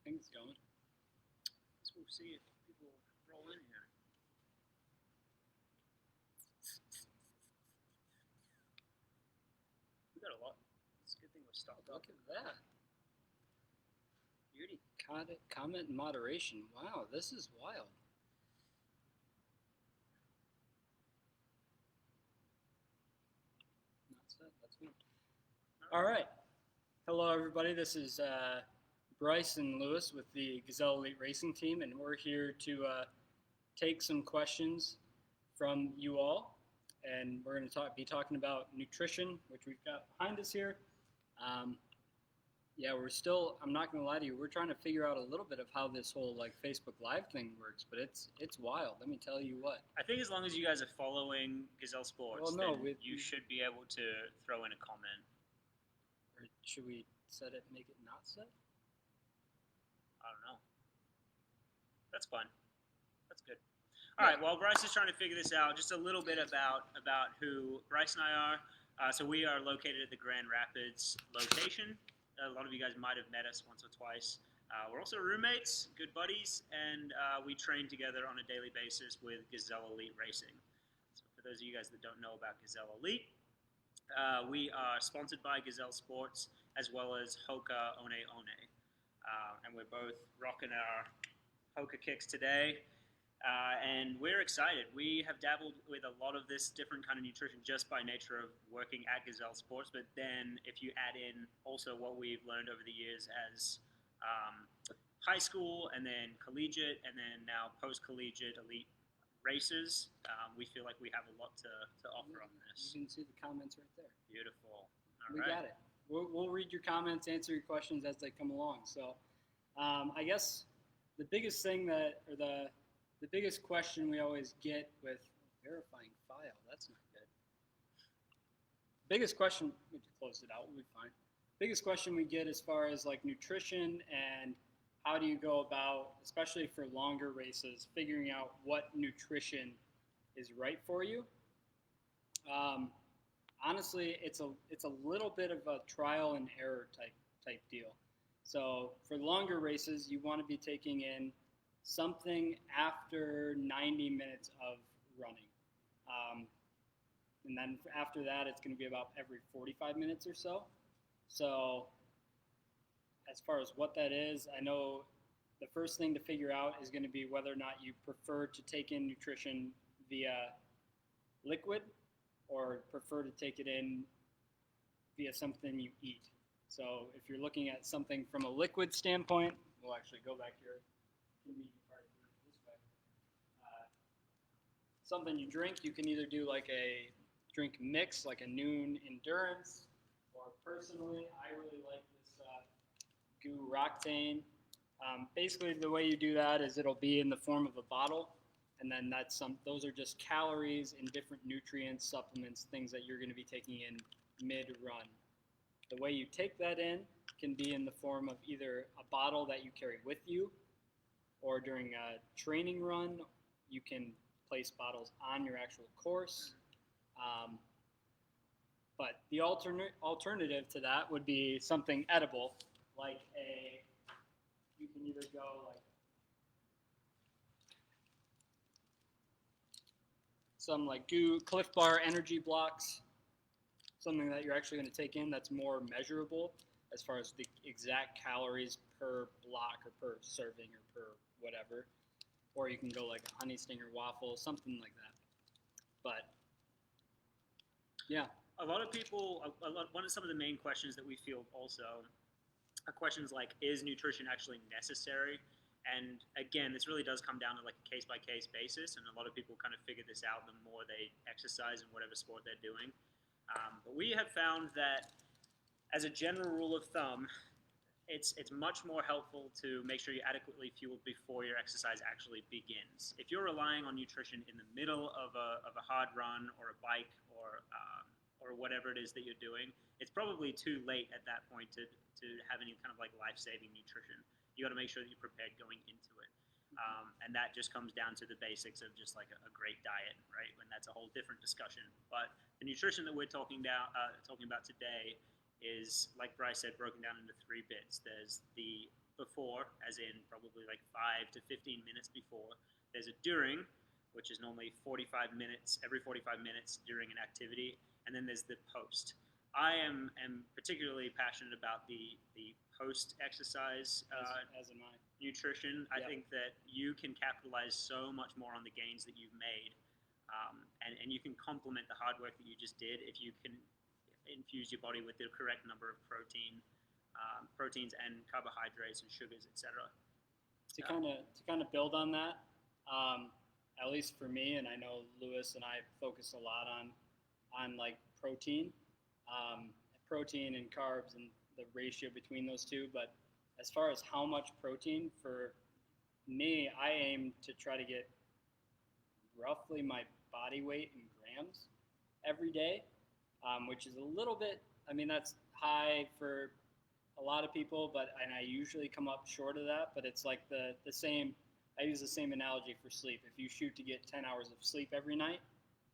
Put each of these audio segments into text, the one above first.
Things going. So we'll see if people roll in here. We got a lot. It's a good thing we're stocked up. Look at that. Beauty. Comment and moderation. Wow, this is wild. Not set. That's me. All right. Hello, everybody. This is Bryce and Louis with the Gazelle Elite Racing Team, and we're here to take some questions from you all. And we're going to be talking about nutrition, which we've got behind us here. We're still, I'm not going to lie to you, we're trying to figure out a little bit of how this whole like Facebook Live thing works, but it's wild. Let me tell you what. I think as long as you guys are following Gazelle Sports, you should be able to throw in a comment. Or should we set it, make it not set? I don't know. That's fun. That's good. All right, while Bryce is trying to figure this out, just a little bit about who Bryce and I are. So we are located at the Grand Rapids location. A lot of you guys might have met us once or twice. We're also roommates, good buddies, and we train together on a daily basis with Gazelle Elite Racing. So for those of you guys that don't know about Gazelle Elite, we are sponsored by Gazelle Sports as well as Hoka One One. And we're both rocking our Hoka kicks today. And we're excited. We have dabbled with a lot of this different kind of nutrition just by nature of working at Gazelle Sports. But then if you add in also what we've learned over the years as high school and then collegiate and then now post-collegiate elite racers, we feel like we have a lot to offer on this. You can see the comments right there. Beautiful. We got it. We'll read your comments, answer your questions as they come along. So I guess the biggest thing the biggest question we always get with verifying file, that's not good. Biggest question, we can close it out, we'll be fine. Biggest question we get as far as like nutrition and how do you go about, especially for longer races, figuring out what nutrition is right for you. Honestly, it's a little bit of a trial and error type deal. So for longer races, you want to be taking in something after 90 minutes of running. And then after that, it's going to be about every 45 minutes or so. So as far as what that is, I know the first thing to figure out is going to be whether or not you prefer to take in nutrition via liquid or prefer to take it in via something you eat. So if you're looking at something from a liquid standpoint, we'll actually go back here. Something you drink, you can either do like a drink mix, like a noon endurance, or personally, I really like this Goo Roctane. Basically, the way you do that is it'll be in the form of a bottle, and then those are just calories and different nutrients, supplements, things that you're going to be taking in mid-run. The way you take that in can be in the form of either a bottle that you carry with you, or during a training run, you can place bottles on your actual course. But the alternative to that would be something edible, like you can either go like some like Cliff Bar energy blocks, something that you're actually going to take in that's more measurable as far as the exact calories per block or per serving or per whatever. Or you can go like a honey stinger waffle, something like that. But yeah. A lot of people, one of some of the main questions that we field also are questions like, is nutrition actually necessary? And again, this really does come down to like a case-by-case basis, and a lot of people kind of figure this out the more they exercise in whatever sport they're doing. But we have found that as a general rule of thumb, it's much more helpful to make sure you're adequately fueled before your exercise actually begins. If you're relying on nutrition in the middle of a hard run or a bike or whatever it is that you're doing, it's probably too late at that point to have any kind of like life-saving nutrition. You got to make sure that you're prepared going into it. And that just comes down to the basics of just like a great diet, right? And that's a whole different discussion. But the nutrition that we're talking about today is, like Bryce said, broken down into 3 bits. There's the before, as in probably like 5 to 15 minutes before. There's a during, which is normally 45 minutes, every 45 minutes during an activity. And then there's the post. I am particularly passionate about the post-exercise as am I. nutrition. I Yep. think that you can capitalize so much more on the gains that you've made, and you can complement the hard work that you just did if you can infuse your body with the correct number of proteins and carbohydrates and sugars, etc. To kind of build on that, at least for me, and I know Lewis and I focus a lot on like protein and carbs and the ratio between those two. But as far as how much protein, for me, I aim to try to get roughly my body weight in grams every day, which is a little bit, I mean, that's high for a lot of people, and I usually come up short of that, but it's like the same, I use the same analogy for sleep. If you shoot to get 10 hours of sleep every night,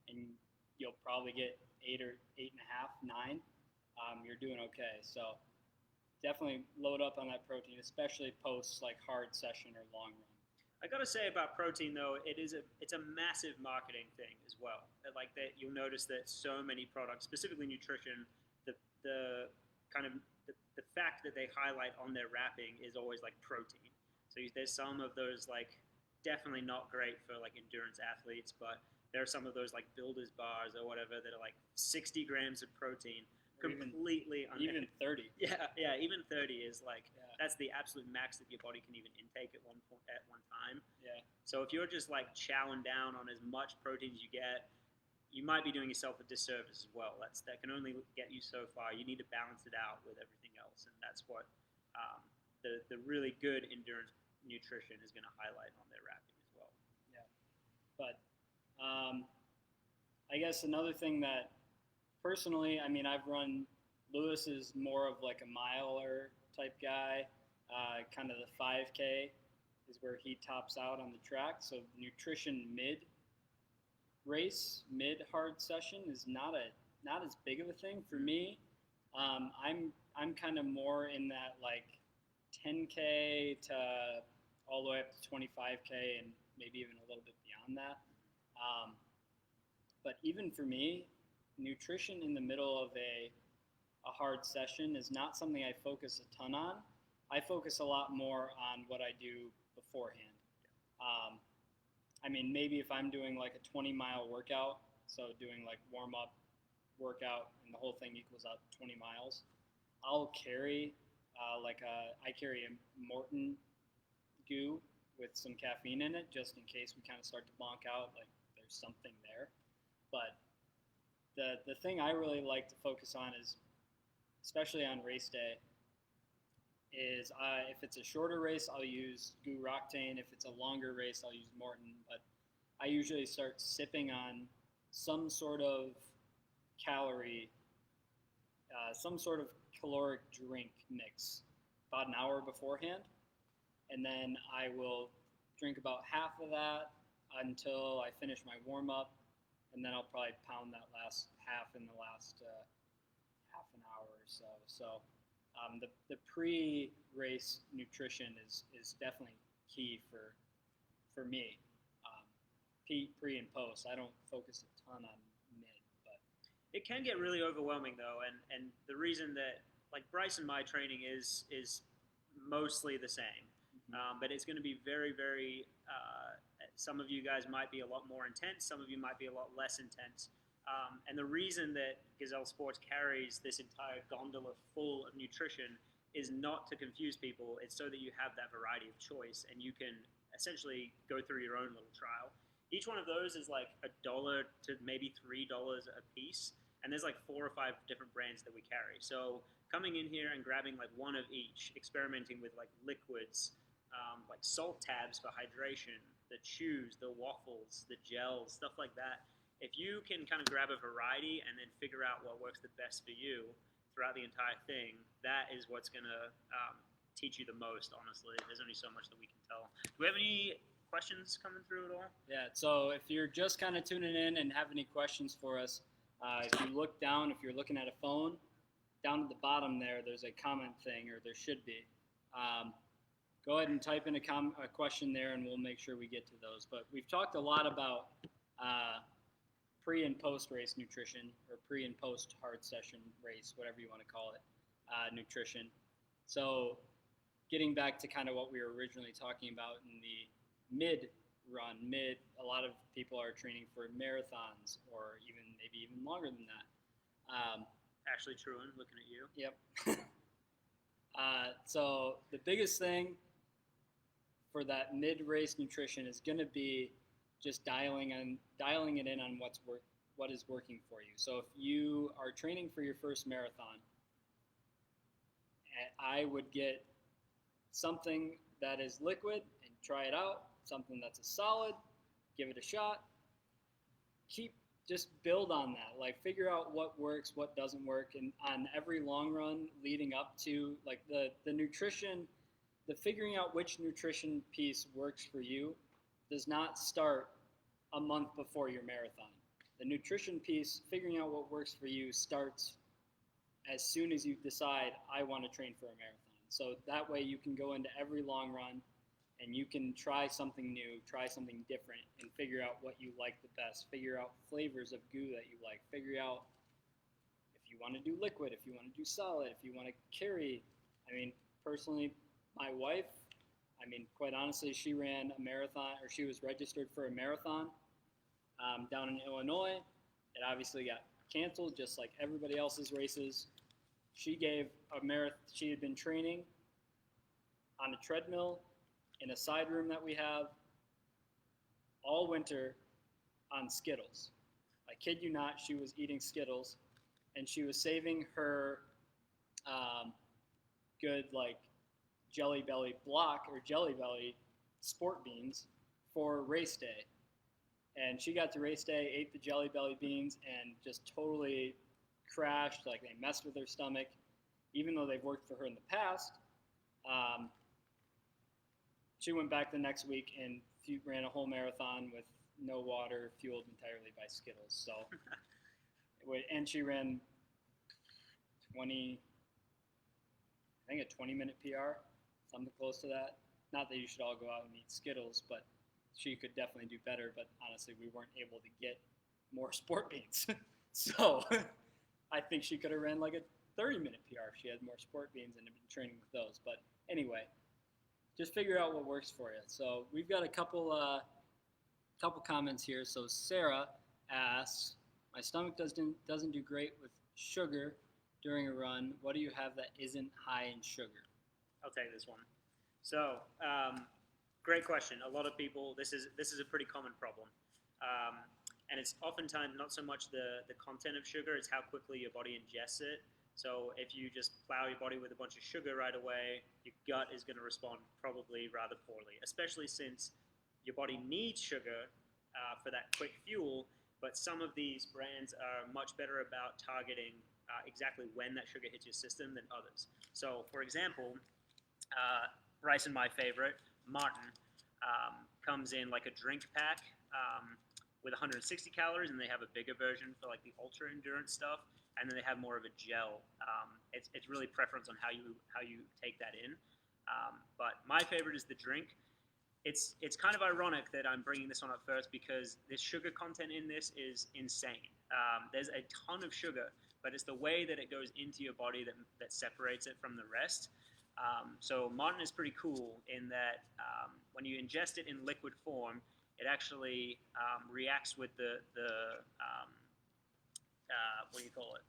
and you'll probably get 8 or 8.5, 9, you're doing okay. So definitely load up on that protein, especially post like hard session or long run. I gotta say about protein though, it's a massive marketing thing as well. Like that, you'll notice that so many products, specifically nutrition, the fact that they highlight on their wrapping is always like protein. So there's some of those like definitely not great for like endurance athletes, but there are some of those like builders bars or whatever that are like 60 grams of protein. Completely even 30. Yeah, even 30 is like that's the absolute max that your body can even intake at one time. Yeah. So if you're just like chowing down on as much protein as you get, you might be doing yourself a disservice as well. That can only get you so far. You need to balance it out with everything else, and that's what the really good endurance nutrition is going to highlight on their wrapping as well. Yeah, but I guess another thing that personally, I mean, I've run. Lewis is more of like a miler type guy. Kind of the 5K is where he tops out on the track. So nutrition mid hard session is not as big of a thing for me. I'm kind of more in that like 10K to all the way up to 25K and maybe even a little bit beyond that. But even for me, nutrition in the middle of a hard session is not something I focus a ton on. I focus a lot more on what I do beforehand. I mean, maybe if I'm doing like a 20-mile workout, so doing like warm-up workout and the whole thing equals out 20 miles, I'll carry I carry a Morton goo with some caffeine in it just in case we kind of start to bonk out, like there's something there. But the thing I really like to focus on is, especially on race day, is if it's a shorter race, I'll use Goo Roctane. If it's a longer race, I'll use Morton. But I usually start sipping on some sort of some sort of caloric drink mix about an hour beforehand. And then I will drink about half of that until I finish my warm-up. And then I'll probably pound that last half in the last half an hour or so. So the pre-race nutrition is definitely key for me. Pre and post, I don't focus a ton on mid, but it can get really overwhelming though. And the reason that like Bryce and my training is mostly the same, but it's going to be very, very. Some of you guys might be a lot more intense. Some of you might be a lot less intense. And the reason that Gazelle Sports carries this entire gondola full of nutrition is not to confuse people. It's so that you have that variety of choice and you can essentially go through your own little trial. Each one of those is like $1 to maybe $3 a piece. And there's like 4 or 5 different brands that we carry. So coming in here and grabbing like one of each, experimenting with like liquids, like salt tabs for hydration, the chews, the waffles, the gels, stuff like that. If you can kind of grab a variety and then figure out what works the best for you throughout the entire thing, that is what's going to teach you the most, honestly. There's only so much that we can tell. Do we have any questions coming through at all? Yeah, so if you're just kind of tuning in and have any questions for us, if you look down, if you're looking at a phone, down at the bottom there's a comment thing, or there should be. Go ahead and type in a question there, and we'll make sure we get to those. But we've talked a lot about pre and post race nutrition, or pre and post hard session race, whatever you want to call it, nutrition. So getting back to kind of what we were originally talking about in the a lot of people are training for marathons, or maybe even longer than that. Ashley Truan, looking at you. Yep. So the biggest thing for that mid-race nutrition is going to be just dialing it in on what is working for you. So if you are training for your first marathon, I would get something that is liquid and try it out. Something that's a solid, give it a shot. Just build on that. Like, figure out what works, what doesn't work, and on every long run leading up to like the nutrition, the figuring out which nutrition piece works for you does not start a month before your marathon. The nutrition piece, figuring out what works for you, starts as soon as you decide, I want to train for a marathon. So that way you can go into every long run and you can try something new, try something different, and figure out what you like the best. Figure out flavors of goo that you like. Figure out if you want to do liquid, if you want to do solid, if you want to carry. I mean, personally, my wife, quite honestly, she ran a marathon, or she was registered for a marathon down in Illinois. It obviously got canceled, just like everybody else's races. She gave a marathon. She had been training on a treadmill in a side room that we have all winter on Skittles. I kid you not, she was eating Skittles, and she was saving her good Jelly Belly block or Jelly Belly sport beans for race day. And she got to race day, ate the Jelly Belly beans, and just totally crashed. Like, they messed with her stomach, even though they've worked for her in the past. She went back the next week and ran a whole marathon with no water, fueled entirely by Skittles. So, and she ran 20-minute PR, something close to that. Not that you should all go out and eat Skittles, but she could definitely do better. But honestly, we weren't able to get more sport beans. So I think she could have ran like a 30-minute PR if she had more sport beans and had been training with those. But anyway, just figure out what works for you. So we've got a couple comments here. So Sarah asks, my stomach doesn't do great with sugar during a run. What do you have that isn't high in sugar? I'll take this one. So, great question. A lot of people, this is a pretty common problem. And it's oftentimes not so much the content of sugar, it's how quickly your body ingests it. So if you just plow your body with a bunch of sugar right away, your gut is going to respond probably rather poorly, especially since your body needs sugar for that quick fuel, but some of these brands are much better about targeting exactly when that sugar hits your system than others. So, for example, Bryce and my favorite, Martin, comes in like a drink pack with 160 calories, and they have a bigger version for like the ultra endurance stuff, and then they have more of a gel. It's really preference on how you take that in. But my favorite is the drink. It's kind of ironic that I'm bringing this one up first because the sugar content in this is insane. There's a ton of sugar, but it's the way that it goes into your body that separates it from the rest. So Martin is pretty cool in that when you ingest it in liquid form, it actually reacts with the what do you call it?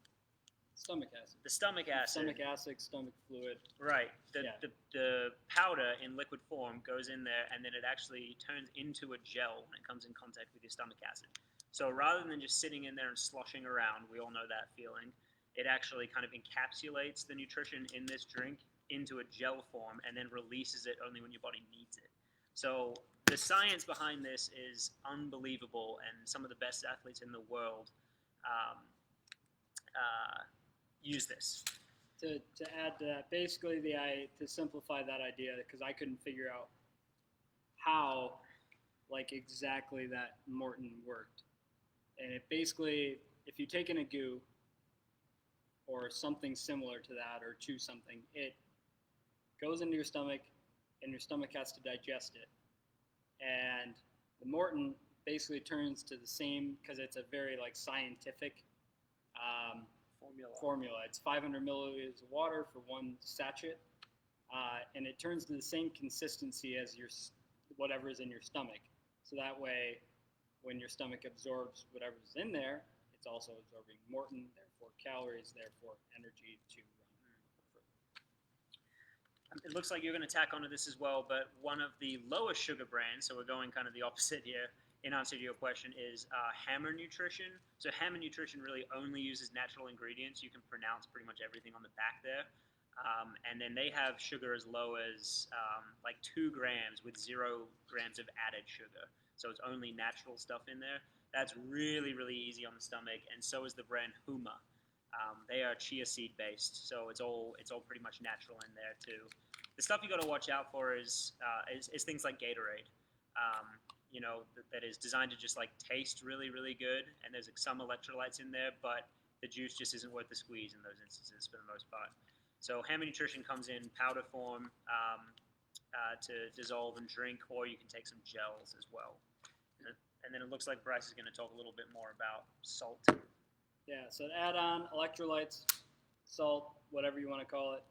Stomach acid. The stomach acid. Stomach acid, stomach fluid. Right. The powder in liquid form goes in there, and then it actually turns into a gel when it comes in contact with your stomach acid. So rather than just sitting in there and sloshing around, we all know that feeling, it actually kind of encapsulates the nutrition in this drink into a gel form and then releases it only when your body needs it. So the science behind this is unbelievable, and some of the best athletes in the world use this. To add to that, basically to simplify that idea, because I couldn't figure out how exactly that Morton worked. And it basically, if you take in a goo or something similar to that, or chew something, it goes into your stomach, and your stomach has to digest it. And the Morton basically turns to the same, because it's a very like scientific formula. It's 500 milliliters of water for one sachet, and it turns to the same consistency as your whatever is in your stomach. So that way, when your stomach absorbs whatever's in there, it's also absorbing Morton, therefore calories, therefore energy to run. It looks like you're going to tack onto this as well, but one of the lowest sugar brands, so we're going kind of the opposite here in answer to your question, is Hammer Nutrition. So Hammer Nutrition really only uses natural ingredients. You can pronounce pretty much everything on the back there. And then they have sugar as low as like 2 grams with 0 grams of added sugar. So it's only natural stuff in there. That's really, really easy on the stomach, and so is the brand Huma. They are chia seed based, so it's all pretty much natural in there too. The stuff you got to watch out for is things like Gatorade. That is designed to just like taste really, really good, and there's like, some electrolytes in there, but the juice just isn't worth the squeeze in those instances for the most part. So Hammer Nutrition comes in powder form to dissolve and drink, or you can take some gels as well. And then it looks like Bryce is going to talk a little bit more about salt. Yeah, so to add on electrolytes, salt, whatever you want to call it.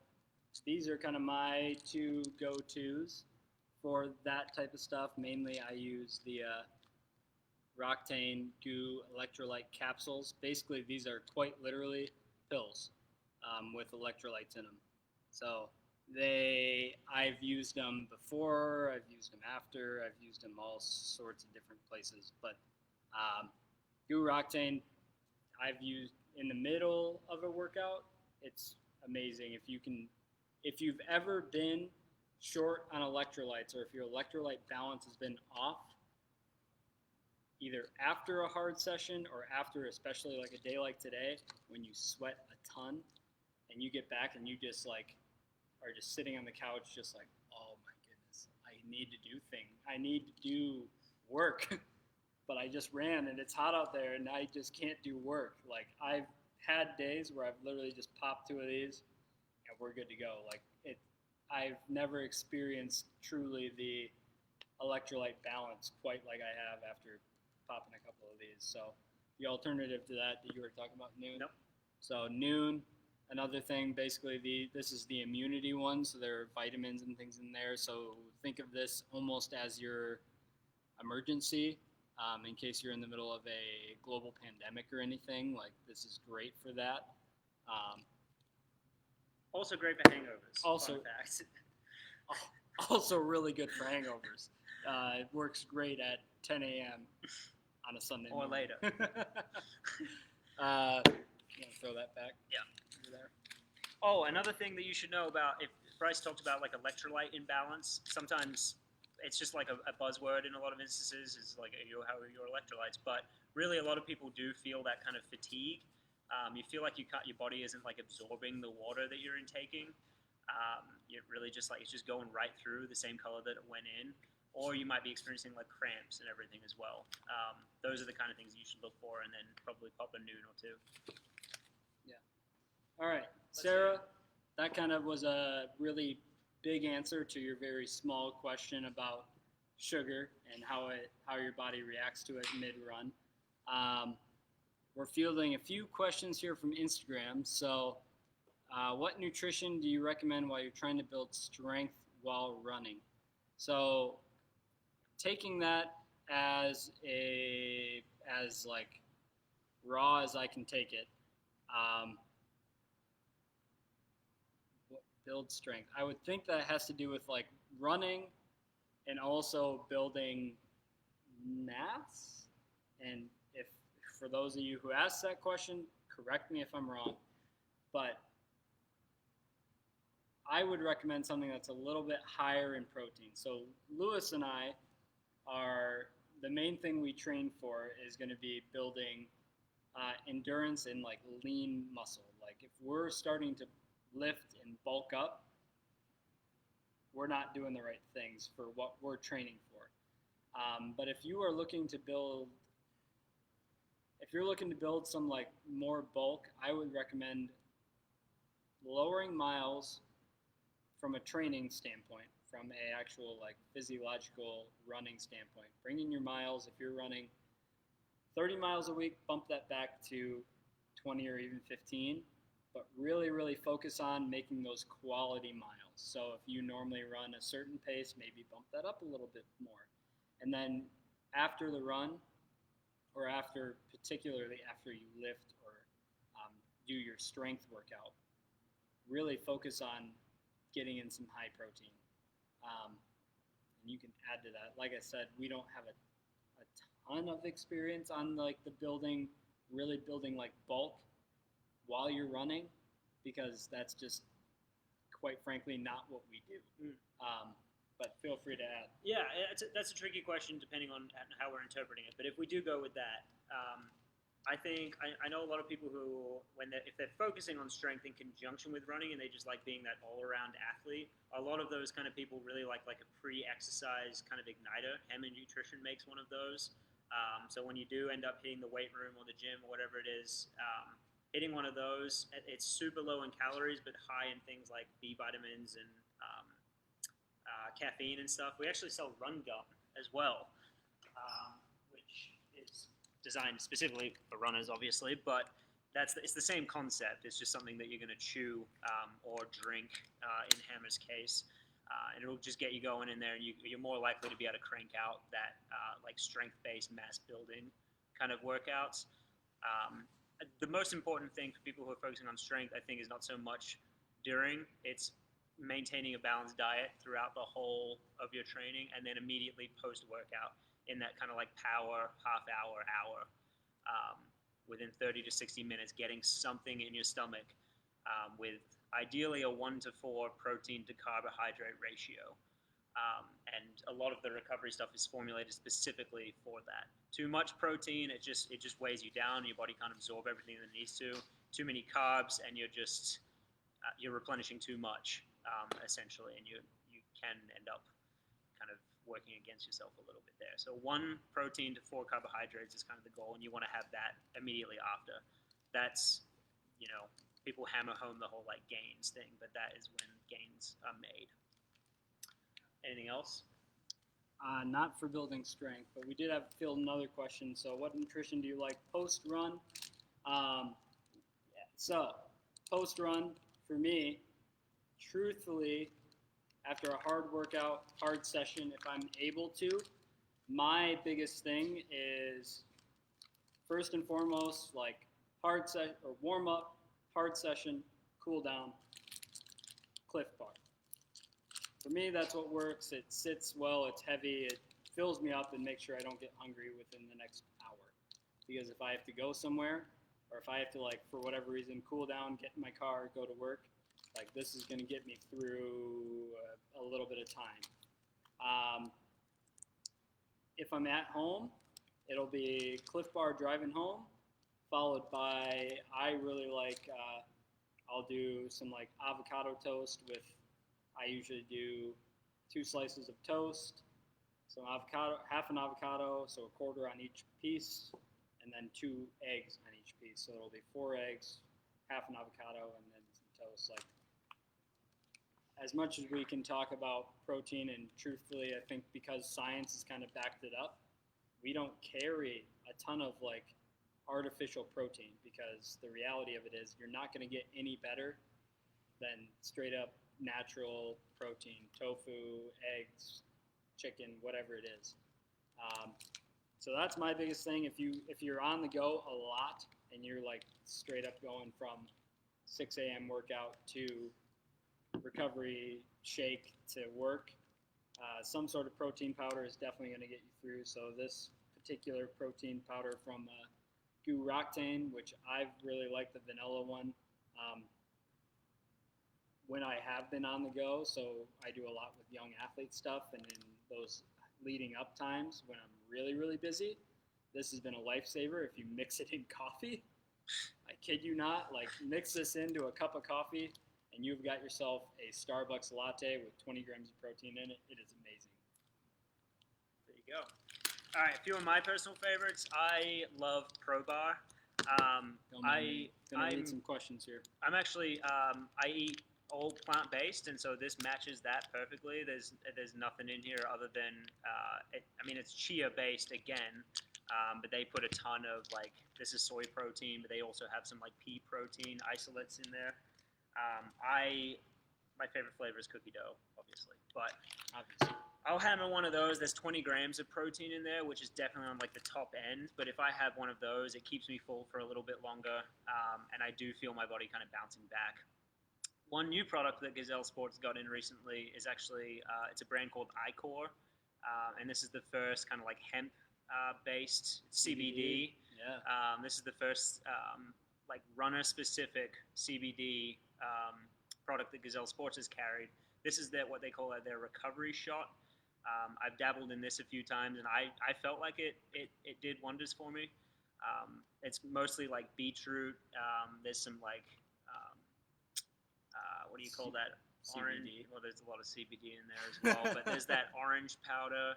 These are kind of my 2 go-tos for that type of stuff. Mainly I use the Roctane Goo Electrolyte capsules. Basically, these are quite literally pills with electrolytes in them. So I've used them before, I've used them after, I've used them all sorts of different places. But Goo Roctane, I've used in the middle of a workout. It's amazing. If you've ever been short on electrolytes, or if your electrolyte balance has been off, either after a hard session or after, especially like a day like today, when you sweat a ton and you get back and you just like are just sitting on the couch just like, oh my goodness, I need to do things. I need to do work. But I just ran and it's hot out there and I just can't do work. Like I've had days where I've literally just popped 2 of these and we're good to go. Like I've never experienced truly the electrolyte balance quite like I have after popping a couple of these. So the alternative to that you were talking about, Noon. Nope. So Noon, another thing, basically this is the immunity one, so there are vitamins and things in there. So think of this almost as your emergency. In case you're in the middle of a global pandemic or anything, like this is great for that. Also great for hangovers. Also, fun fact. Also really good for hangovers. It works great at 10 a.m. on a Sunday or morning. later. You want to throw that back? Yeah. Over there. Oh, another thing that you should know about, if Bryce talked about like electrolyte imbalance, sometimes it's just like a buzzword in a lot of instances, is like how are your electrolytes, but really a lot of people do feel that kind of fatigue. You feel like your body isn't like absorbing the water that you're intaking. You're really just like, it's just going right through the same color that it went in, or you might be experiencing like cramps and everything as well. Those are the kind of things you should look for, and then probably pop a Noon or 2. Yeah. All right, Sarah, that kind of was a really big answer to your very small question about sugar and how your body reacts to it mid-run. We're fielding a few questions here from Instagram. So what nutrition do you recommend while you're trying to build strength while running? So taking that as like raw as I can take it, build strength. I would think that has to do with like running and also building mass. And if for those of you who asked that question, correct me if I'm wrong, but I would recommend something that's a little bit higher in protein. So Louis and I the main thing we train for is going to be building endurance and like lean muscle. Like if we're starting to lift and bulk up, we're not doing the right things for what we're training for. But if you're looking to build some like more bulk, I would recommend lowering miles from a training standpoint, from a actual like physiological running standpoint. Bringing your miles, if you're running 30 miles a week, bump that back to 20 or even 15, but really, really focus on making those quality miles. So if you normally run a certain pace, maybe bump that up a little bit more. And then after the run, or particularly after you lift or do your strength workout, really focus on getting in some high protein. And you can add to that. Like I said, we don't have a ton of experience on like really building like bulk while you're running, because that's just quite frankly not what we do. But feel free to add. Yeah, that's a tricky question depending on how we're interpreting it. But if we do go with that, I think I know a lot of people who, if they're focusing on strength in conjunction with running and they just like being that all-around athlete, a lot of those kind of people really like a pre-exercise kind of igniter. Hammond Nutrition makes one of those. So when you do end up hitting the weight room or the gym or whatever it is, hitting one of those, it's super low in calories but high in things like B vitamins and caffeine and stuff. We actually sell Run Gum as well, which is designed specifically for runners, obviously, but it's the same concept. It's just something that you're going to chew or drink in Hammer's case, and it'll just get you going in there, and you're more likely to be able to crank out that like strength-based mass building kind of workouts. The most important thing for people who are focusing on strength, I think, is not so much during. It's maintaining a balanced diet throughout the whole of your training, and then immediately post-workout in that kind of like power, half hour, within 30 to 60 minutes, getting something in your stomach with ideally a 1 to 4 protein to carbohydrate ratio. And a lot of the recovery stuff is formulated specifically for that. Too much protein, it just weighs you down. Your body can't absorb everything that it needs to. Too many carbs, and you're replenishing too much, essentially, and you can end up kind of working against yourself a little bit there. So 1 protein to 4 carbohydrates is kind of the goal, and you want to have that immediately after. That's, people hammer home the whole like gains thing, but that is when gains are made. Anything else? Not for building strength, but we did have field another question. So what nutrition do you like post-run? So post-run, for me, truthfully, after a hard workout, hard session, if I'm able to, my biggest thing is first and foremost, like warm up, hard session, cool down, Cliff Bar. For me, that's what works. It sits well, it's heavy, it fills me up and makes sure I don't get hungry within the next hour. Because if I have to go somewhere, or if I have to, like, for whatever reason, cool down, get in my car, go to work, like, this is going to get me through a little bit of time. If I'm at home, it'll be Cliff Bar driving home, followed by, I really like, I'll do some, like, avocado toast with, I usually do 2 slices of toast, some avocado, half an avocado, so a quarter on each piece, and then 2 eggs on each piece. So it'll be 4 eggs, half an avocado, and then some toast. Like, as much as we can talk about protein, and truthfully, I think because science has kind of backed it up, we don't carry a ton of like artificial protein, because the reality of it is you're not going to get any better than straight up natural protein, tofu, eggs, chicken, whatever it is. So that's my biggest thing. If you're on the go a lot and you're like straight up going from 6 a.m. workout to recovery shake to work, some sort of protein powder is definitely going to get you through. So this particular protein powder from Guroctane, which I've really liked the vanilla one, when I have been on the go, so I do a lot with young athlete stuff, and in those leading up times when I'm really, really busy, this has been a lifesaver. If you mix it in coffee, I kid you not, like mix this into a cup of coffee, and you've got yourself a Starbucks latte with 20 grams of protein in it. It is amazing. There you go. All right, a few of my personal favorites. I love Pro Bar. Don't mind me. Gonna I'm read some questions here. I'm actually I eat all plant based, and so this matches that perfectly. There's nothing in here other than it's chia based again, but they put a ton of like this is soy protein, but they also have some like pea protein isolates in there. My favorite flavor is cookie dough, obviously, but Obviously. I'll hammer one of those. There's 20 grams of protein in there, which is definitely on like the top end. But if I have one of those, it keeps me full for a little bit longer, and I do feel my body kind of bouncing back. One new product that Gazelle Sports got in recently is actually it's a brand called iCore, and this is the first kind of like hemp based CBD. Yeah. This is the first like runner specific CBD product that Gazelle Sports has carried. This is what they call their recovery shot. I've dabbled in this a few times, and I felt like it did wonders for me. It's mostly like beetroot. There's some like what do you call that? Orange. CBD. Well, there's a lot of CBD in there as well, but there's that orange powder,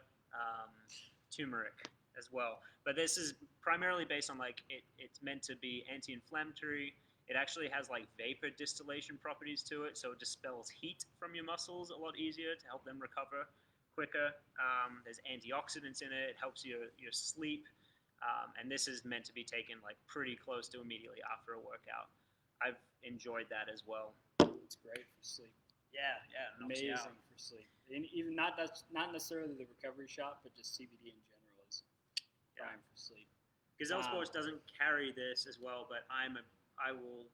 turmeric as well. But this is primarily based on like it's meant to be anti-inflammatory. It actually has like vapor distillation properties to it, so it dispels heat from your muscles a lot easier to help them recover quicker. There's antioxidants in it. It helps your sleep, and this is meant to be taken like pretty close to immediately after a workout. I've enjoyed that as well. It's great for sleep. Yeah, Amazing for sleep. And even not necessarily the recovery shot, but just CBD in general is prime for sleep. Gazelle Sports doesn't carry this as well, but I will,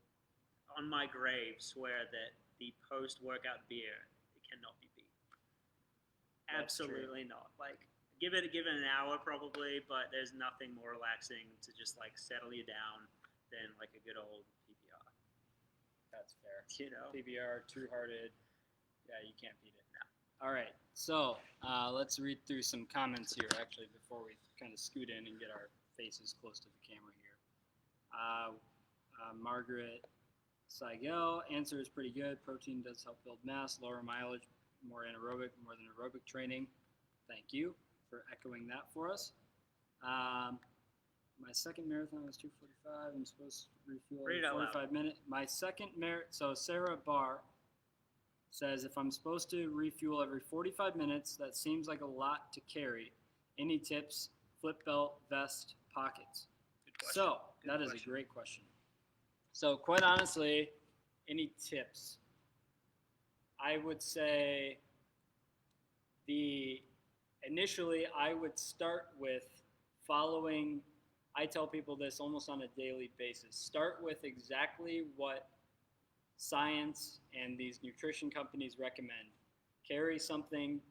on my grave, swear that the post-workout beer it cannot be beat. That's Absolutely not. Like give it an hour probably, but there's nothing more relaxing to just like settle you down than like a good old PBR. That's fair. You know, PBR, True Hearted. Yeah, you can't beat it. No. All right, so let's read through some comments here, actually, before we kind of scoot in and get our faces close to the camera here. Margaret Seigel, answer is pretty good. Protein does help build mass, lower mileage, more than aerobic training. Thank you for echoing that for us. My second marathon was 2:45. I'm supposed to refuel every 45 minutes. My second so Sarah Barr says if I'm supposed to refuel every 45 minutes, that seems like a lot to carry. Any tips? Flip belt, vest, pockets. So that is a great question. So quite honestly, any tips? I would say initially I would start with following. I tell people this almost on a daily basis. Start with exactly what science and these nutrition companies recommend. Carry something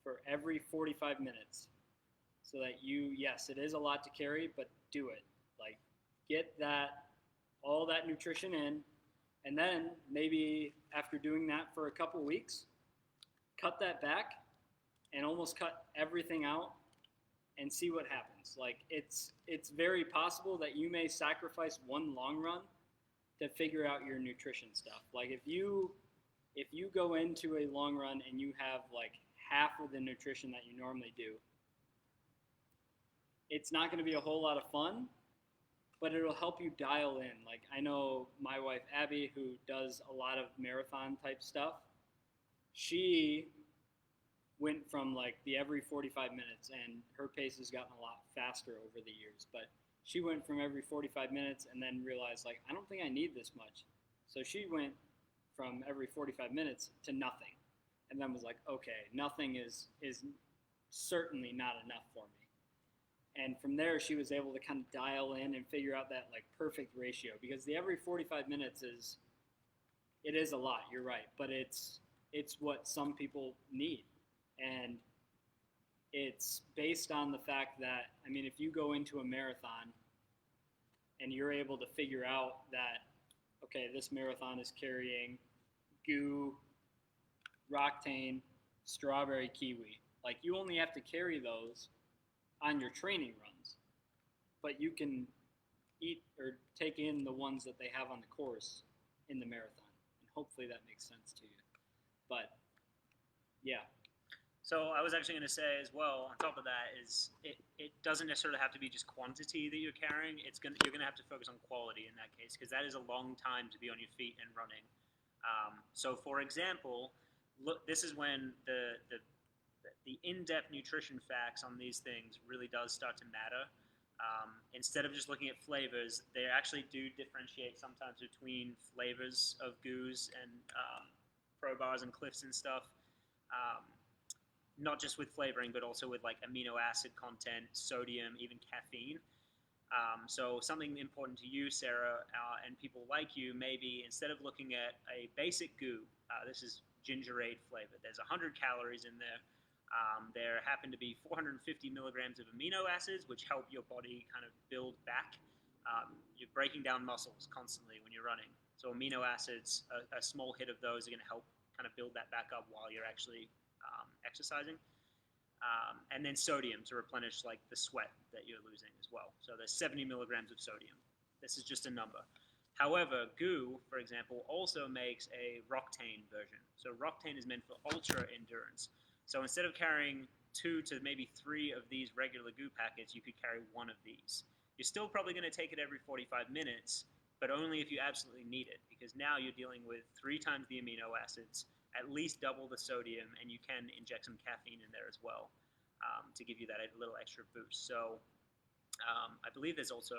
for every 45 minutes so that yes, it is a lot to carry, but do it. Like get all that nutrition in, and then maybe after doing that for a couple weeks, cut that back and almost cut everything out and see what happens. Like it's very possible that you may sacrifice one long run to figure out your nutrition stuff. Like if you go into a long run and you have like half of the nutrition that you normally do, it's not going to be a whole lot of fun, but it'll help you dial in. Like I know my wife Abby, who does a lot of marathon type stuff, she went from like the every 45 minutes, and her pace has gotten a lot faster over the years, but she went from every 45 minutes and then realized like, I don't think I need this much. So she went from every 45 minutes to nothing, and then was like, okay, nothing is certainly not enough for me. And from there, she was able to kind of dial in and figure out that like perfect ratio, because the every 45 minutes is a lot. You're right, but it's what some people need, and it's based on the fact that if you go into a marathon and you're able to figure out that okay, this marathon is carrying goo, Roctane, strawberry, kiwi. Like you only have to carry those on your training runs, but you can eat or take in the ones that they have on the course in the marathon, and hopefully that makes sense to you. But yeah. So I was actually going to say as well, on top of that, is it doesn't necessarily have to be just quantity that you're carrying. You're going to have to focus on quality in that case, because that is a long time to be on your feet and running. So for example, look, this is when the in-depth nutrition facts on these things really does start to matter. Instead of just looking at flavors, they actually do differentiate sometimes between flavors of goos and pro bars and cliffs and stuff. Not just with flavoring, but also with like amino acid content, sodium, even caffeine. So something important to you, Sarah, and people like you, maybe instead of looking at a basic goo, this is gingerade flavor. There's 100 calories in there. There happen to be 450 milligrams of amino acids, which help your body kind of build back. You're breaking down muscles constantly when you're running. So amino acids, a small hit of those are going to help kind of build that back up while you're actually exercising. And then sodium to replenish like the sweat that you're losing as well. So there's 70 milligrams of sodium. This is just a number. However, goo, for example, also makes a Roctane version. So Roctane is meant for ultra endurance. So instead of carrying 2 to maybe 3 of these regular goo packets, you could carry 1 of these. You're still probably going to take it every 45 minutes, but only if you absolutely need it, because now you're dealing with 3 times the amino acids, at least double the sodium, and you can inject some caffeine in there as well to give you that a little extra boost. So I believe there's also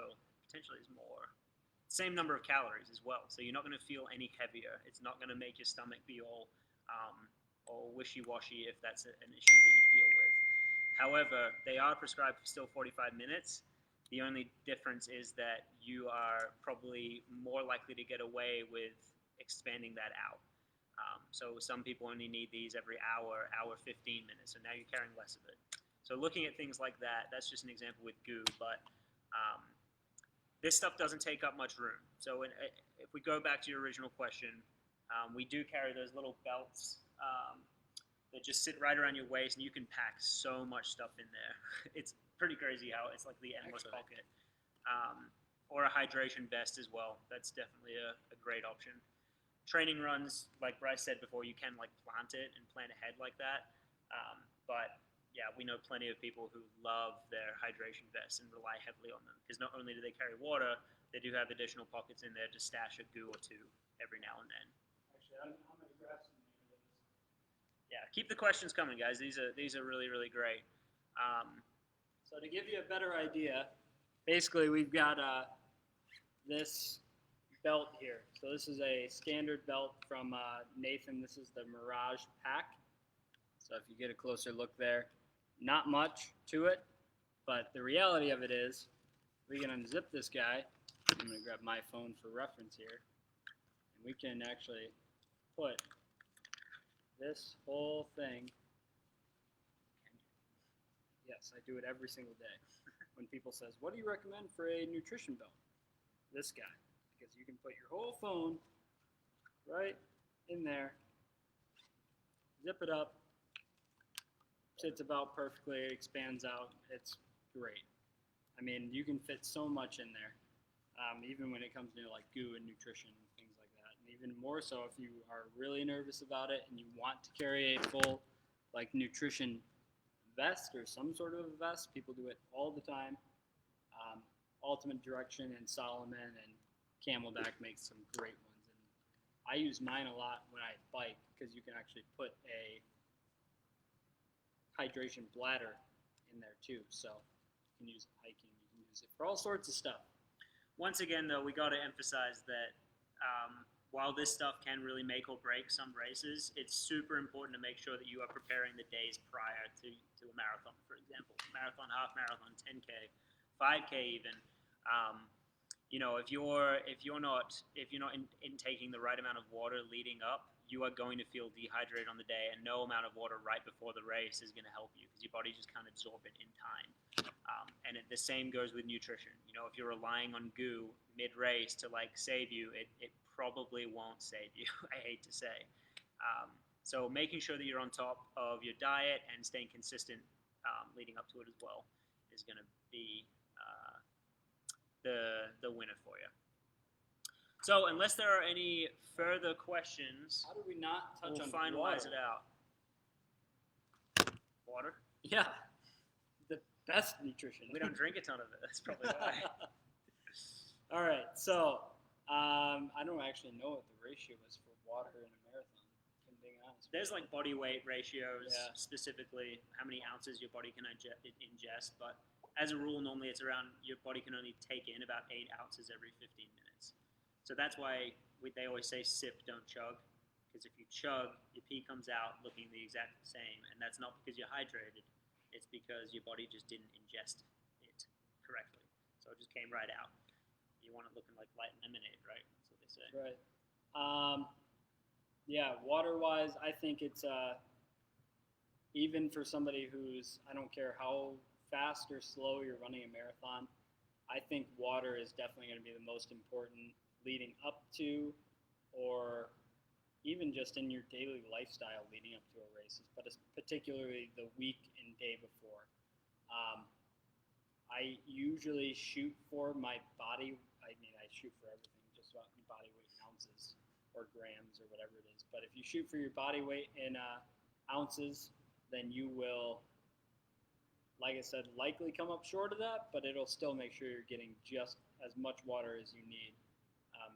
potentially same number of calories as well. So you're not going to feel any heavier. It's not going to make your stomach be all wishy-washy if that's an issue that you deal with. However, they are prescribed for still 45 minutes. The only difference is that you are probably more likely to get away with expanding that out. So some people only need these every hour 15 minutes, so now you're carrying less of it. So looking at things like that, that's just an example with goo, but this stuff doesn't take up much room. So if we go back to your original question, we do carry those little belts that just sit right around your waist, and you can pack so much stuff in there. It's pretty crazy how it's like the endless pocket. Or a hydration vest as well. That's definitely a great option. Training runs, like Bryce said before, you can like plant it and plan ahead like that. But yeah, we know plenty of people who love their hydration vests and rely heavily on them, because not only do they carry water, they do have additional pockets in there to stash a goo or 2 every now and then. Actually, I'm going to grab some of these. Yeah, keep the questions coming, guys. These are really, really great. So to give you a better idea, basically we've got this belt here. So this is a standard belt from Nathan. This is the Mirage Pack. So if you get a closer look there, not much to it, but the reality of it is we can unzip this guy. I'm going to grab my phone for reference here. And we can actually put this whole thing. Yes, I do it every single day. When people says, what do you recommend for a nutrition belt? This guy. Because you can put your whole phone right in there, zip it up, sits about perfectly, expands out. It's great. I mean, you can fit so much in there, even when it comes to like goo and nutrition and things like that. And even more so if you are really nervous about it and you want to carry a full like nutrition vest or some sort of vest. People do it all the time. Ultimate Direction and Solomon and Camelback makes some great ones, and I use mine a lot when I bike because you can actually put a hydration bladder in there too. So you can use it hiking, you can use it for all sorts of stuff. Once again, though, we got to emphasize that while this stuff can really make or break some races, it's super important to make sure that you are preparing the days prior to a marathon, for example, marathon, half marathon, 10K, 5K even. If you're not intaking the right amount of water leading up, you are going to feel dehydrated on the day, and no amount of water right before the race is going to help you because your body just can't absorb it in time. And the same goes with nutrition. If you're relying on goo mid-race to like save you, it probably won't save you. I hate to say. So making sure that you're on top of your diet and staying consistent leading up to it as well is going to be the winner for you. So unless there are any further questions, how do we not touch we'll on finalize water? it out. Yeah, the best nutrition. We don't drink a ton of it. That's probably why. All right, so I don't actually know what the ratio is for water in a marathon. If I'm being honest. There's like body weight ratios, Yeah. specifically how many ounces your body can ingest. But as a rule, normally it's around your body can only take in about 8 ounces every 15 minutes. So that's why they always say sip, don't chug. Because if you chug, your pee comes out looking the exact same, and that's not because you're hydrated. It's because your body just didn't ingest it correctly. So it just came right out. You want it looking like light lemonade, right? That's what they say. Right. Yeah, water-wise, I think it's even for somebody who's, I don't care how fast or slow you're running a marathon, I think water is definitely going to be the most important leading up to, or even just in your daily lifestyle leading up to a race, but it's particularly the week and day before. I usually shoot for my body. I shoot for everything, just about your body weight in ounces or grams or whatever it is. But if you shoot for your body weight in ounces, then you will, like I said, likely come up short of that, but it'll still make sure you're getting just as much water as you need,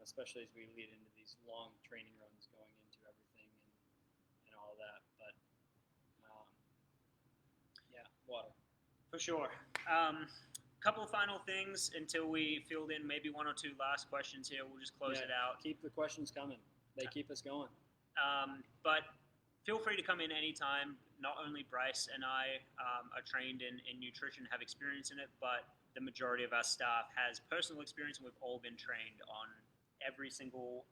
especially as we lead into these long training runs going into everything and all that. But yeah, water. For sure. Couple of final things until we field in maybe one or two last questions here. We'll just close it out. Keep the questions coming. They keep us going. But feel free to come in anytime. Not only Bryce and I are trained in nutrition, have experience in it, but the majority of our staff has personal experience, and we've all been trained on every single,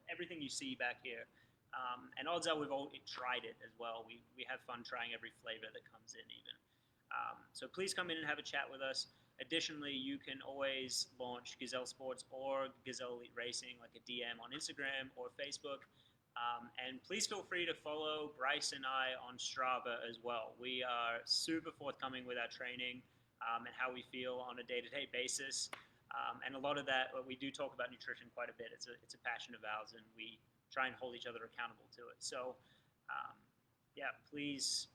everything you see back here. And odds are we've all tried it as well. We have fun trying every flavor that comes in even. So please come in and have a chat with us. Additionally, you can always launch Gazelle Sports or Gazelle Elite Racing, like a DM on Instagram or Facebook. And please feel free to follow Bryce and I on Strava as well. We are super forthcoming with our training and how we feel on a day-to-day basis. And a lot of that, we do talk about nutrition quite a bit. It's a passion of ours, and we try and hold each other accountable to it. So, yeah, please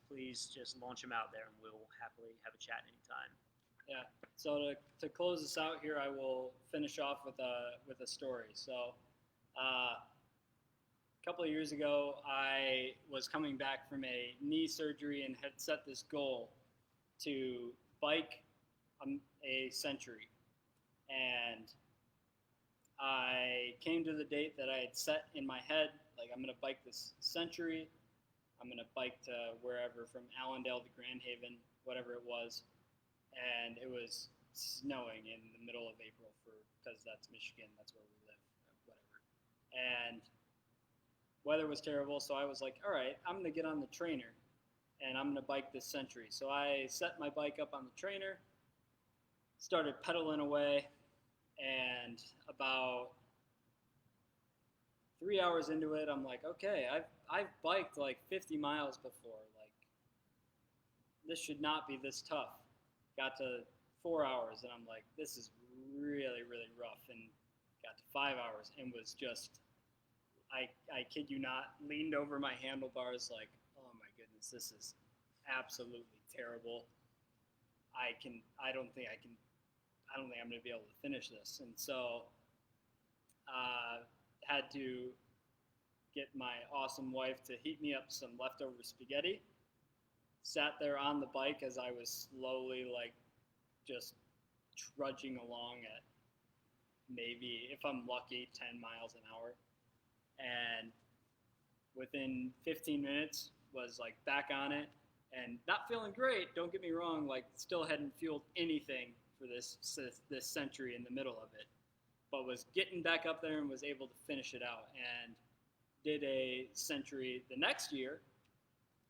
just launch them out there, and we'll happily have a chat anytime. Yeah. So to close this out here, I will finish off with a story. So, a couple of years ago, I was coming back from a knee surgery and had set this goal to bike a century. And I came to the date that I had set in my head, like I'm going to bike this century. I'm going to bike to wherever, from Allendale to Grand Haven, whatever it was. And it was snowing in the middle of April because that's Michigan, that's where we live, whatever. And weather was terrible, so I was like, all right, I'm going to get on the trainer, and I'm going to bike this century. So I set my bike up on the trainer, started pedaling away, and about 3 hours into it, I'm like, okay, I've biked like 50 miles before. Like, this should not be this tough. Got to 4 hours, and I'm like, this is really, really rough. And got to 5 hours, and was just, I kid you not, leaned over my handlebars like, oh my goodness, this is absolutely terrible. I don't think I'm going to be able to finish this. And so had to get my awesome wife to heat me up some leftover spaghetti. Sat there on the bike as I was slowly, like, just trudging along at maybe, if I'm lucky, 10 miles an hour. And within 15 minutes was, like, back on it and not feeling great. Don't get me wrong, like, still hadn't fueled anything for this century in the middle of it, but was getting back up there and was able to finish it out, and did a century the next year,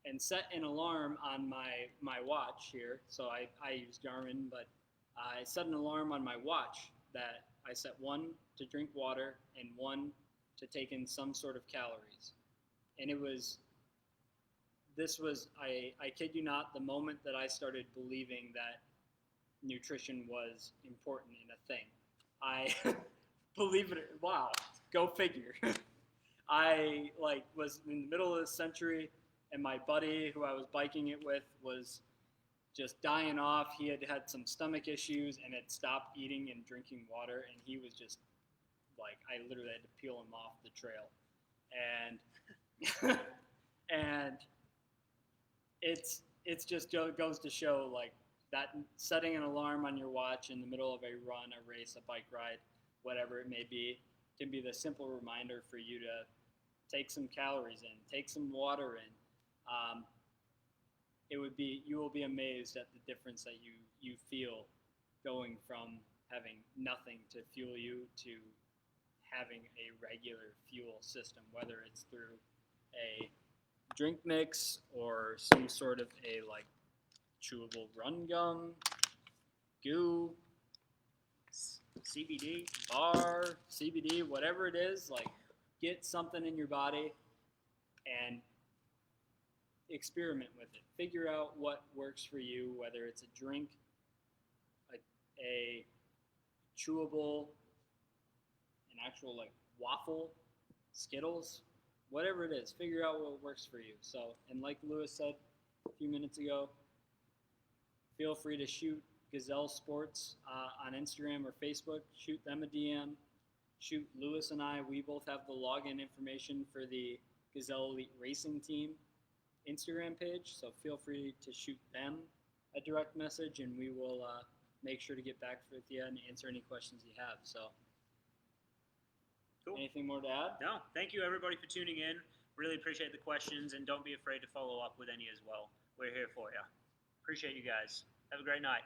and set an alarm on my watch here. So I use Garmin, but I set an alarm on my watch that I set one to drink water and one to take in some sort of calories. And this was, I kid you not, the moment that I started believing that nutrition was important in a thing. I believe it. Wow, go figure. I was in the middle of the century, and my buddy who I was biking it with was just dying off. He had had some stomach issues and had stopped eating and drinking water, and he was just like, I literally had to peel him off the trail. And and it's just goes to show, like, that setting an alarm on your watch in the middle of a run, a race, a bike ride, whatever it may be, can be the simple reminder for you to take some calories in, take some water in. You will be amazed at the difference that you feel going from having nothing to fuel you to having a regular fuel system, whether it's through a drink mix or some sort of a like chewable run gum, goo, CBD, bar, CBD, whatever it is. Like, get something in your body and experiment with it. Figure out what works for you, whether it's a drink, a chewable, an actual like waffle, Skittles, whatever it is. Figure out what works for you. So, and like Lewis said a few minutes ago, feel free to shoot Gazelle Sports on Instagram or Facebook. Shoot them a DM. Shoot Lewis and I. We both have the login information for the Gazelle Elite Racing Team Instagram page, so feel free to shoot them a direct message, and we will make sure to get back with you and answer any questions you have. So, cool. Anything more to add? No. Thank you, everybody, for tuning in. Really appreciate the questions, and don't be afraid to follow up with any as well. We're here for you. Appreciate you guys. Have a great night.